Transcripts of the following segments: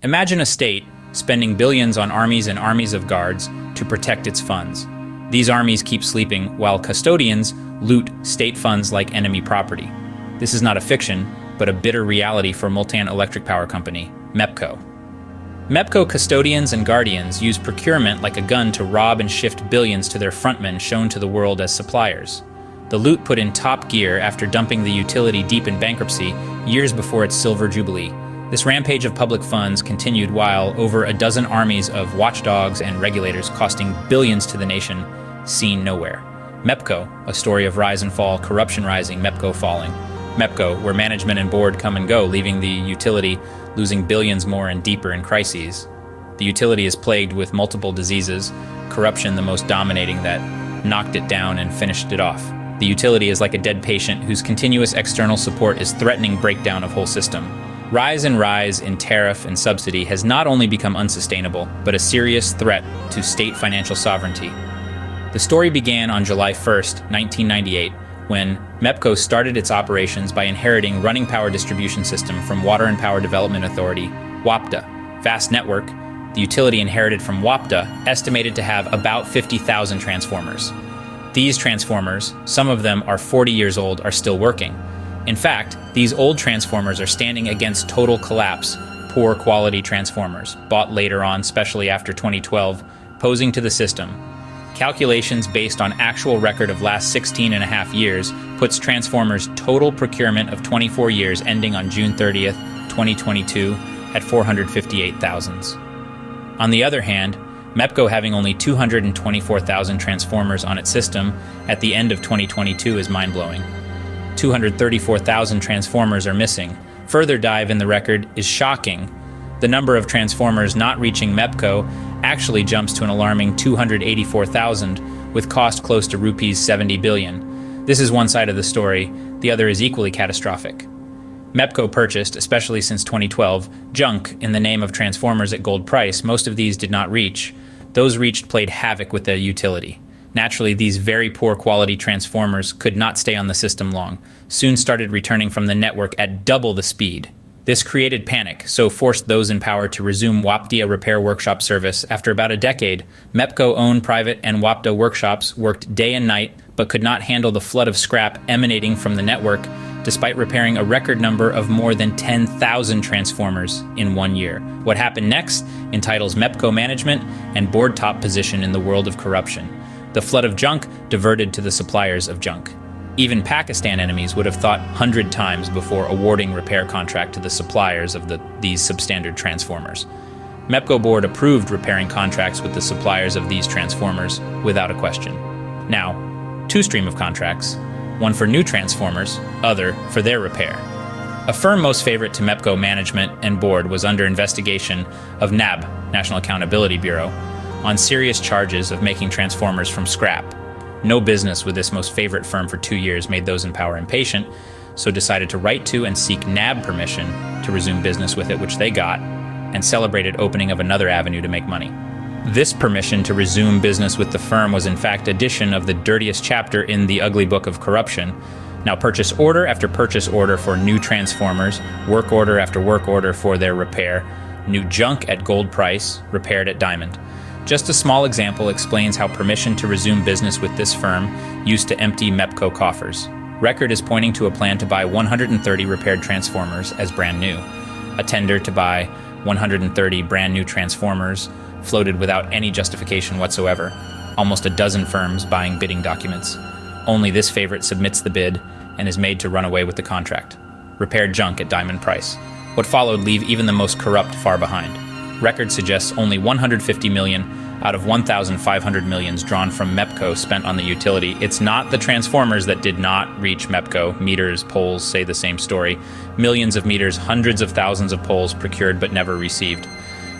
Imagine a state spending billions on armies and armies of guards to protect its funds. These armies keep sleeping while custodians loot state funds like enemy property. This is not a fiction, but a bitter reality for Multan Electric Power Company, MEPCO. MEPCO custodians and guardians use procurement like a gun to rob and shift billions to their frontmen shown to the world as suppliers. The loot put in top gear after dumping the utility deep in bankruptcy years before its silver jubilee. This rampage of public funds continued while over a dozen armies of watchdogs and regulators costing billions to the nation seen nowhere. MEPCO, a story of rise and fall, corruption rising, MEPCO falling. MEPCO, where management and board come and go, leaving the utility losing billions more and deeper in crises. The utility is plagued with multiple diseases, corruption the most dominating that knocked it down and finished it off. The utility is like a dead patient whose continuous external support is threatening breakdown of whole system. Rise in tariff and subsidy has not only become unsustainable, but a serious threat to state financial sovereignty. The story began on July 1st, 1998, when MEPCO started its operations by inheriting running power distribution system from Water and Power Development Authority, WAPDA. Vast network, the utility inherited from WAPDA, estimated to have about 50,000 transformers. These transformers, some of them are 40 years old, are still working. In fact, these old transformers are standing against total collapse, poor quality transformers, bought later on, especially after 2012, posing to the system. Calculations based on actual record of last 16 and a half years puts transformers' total procurement of 24 years ending on June 30th, 2022 at 458,000. On the other hand, MEPCO having only 224,000 transformers on its system at the end of 2022 is mind-blowing. 234,000 transformers are missing. Further dive in the record is shocking. The number of transformers not reaching MEPCO actually jumps to an alarming 284,000, with cost close to rupees 70 billion. This is one side of the story, the other is equally catastrophic. MEPCO purchased, especially since 2012, junk in the name of transformers at gold price. Most of these did not reach. Those reached played havoc with the utility. Naturally, these very poor quality transformers could not stay on the system long, soon started returning from the network at double the speed. This created panic, so forced those in power to resume WAPDA repair workshop service. After about a decade, MEPCO-owned private and WAPDA workshops worked day and night, but could not handle the flood of scrap emanating from the network, despite repairing a record number of more than 10,000 transformers in 1 year. What happened next entitles MEPCO management and board top position in the world of corruption. The flood of junk diverted to the suppliers of junk. Even Pakistan enemies would have thought 100 times before awarding repair contract to the suppliers of these substandard transformers. MEPCO board approved repairing contracts with the suppliers of these transformers without a question. Now, two stream of contracts, one for new transformers, other for their repair. A firm most favorite to MEPCO management and board was under investigation of NAB, National Accountability Bureau, on serious charges of making transformers from scrap. No business with this most favorite firm for 2 years made those in power impatient, so decided to write to and seek NAB permission to resume business with it, which they got, and celebrated opening of another avenue to make money. This permission to resume business with the firm was in fact addition of the dirtiest chapter in the ugly book of corruption. Now purchase order after purchase order for new transformers, work order after work order for their repair, new junk at gold price, repaired at diamond. Just a small example explains how permission to resume business with this firm used to empty MEPCO coffers. Record is pointing to a plan to buy 130 repaired transformers as brand new. A tender to buy 130 brand new transformers floated without any justification whatsoever. Almost a dozen firms buying bidding documents. Only this favorite submits the bid and is made to run away with the contract. Repaired junk at diamond price. What followed leave even the most corrupt far behind. Record suggests only 150 million out of 1,500 millions drawn from MEPCO spent on the utility. It's not the transformers that did not reach MEPCO. Meters, poles say the same story. Millions of meters, hundreds of thousands of poles procured but never received.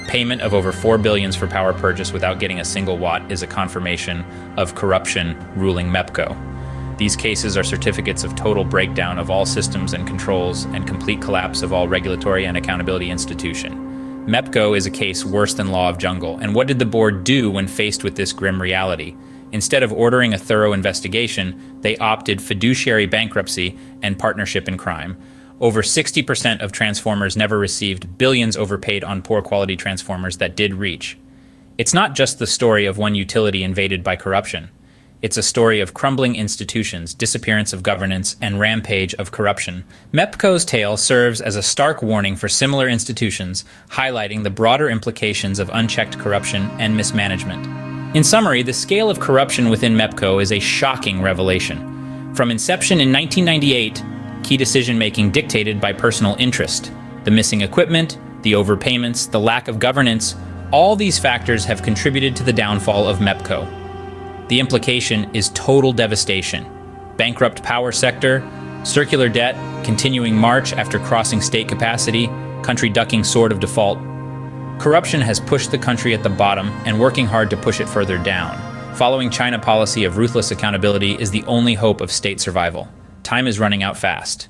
Payment of over 4 billion for power purchase without getting a single watt is a confirmation of corruption ruling MEPCO. These cases are certificates of total breakdown of all systems and controls and complete collapse of all regulatory and accountability institution. MEPCO is a case worse than Law of Jungle, and what did the board do when faced with this grim reality? Instead of ordering a thorough investigation, they opted fiduciary bankruptcy and partnership in crime. Over 60% of transformers never received, billions overpaid on poor quality transformers that did reach. It's not just the story of one utility invaded by corruption. It's a story of crumbling institutions, disappearance of governance, and rampage of corruption. MEPCO's tale serves as a stark warning for similar institutions, highlighting the broader implications of unchecked corruption and mismanagement. In summary, the scale of corruption within MEPCO is a shocking revelation. From inception in 1998, key decision-making dictated by personal interest, the missing equipment, the overpayments, the lack of governance, all these factors have contributed to the downfall of MEPCO. The implication is total devastation. Bankrupt power sector, circular debt, continuing march after crossing state capacity, country ducking sword of default. Corruption has pushed the country at the bottom and working hard to push it further down. Following China policy of ruthless accountability is the only hope of state survival. Time is running out fast.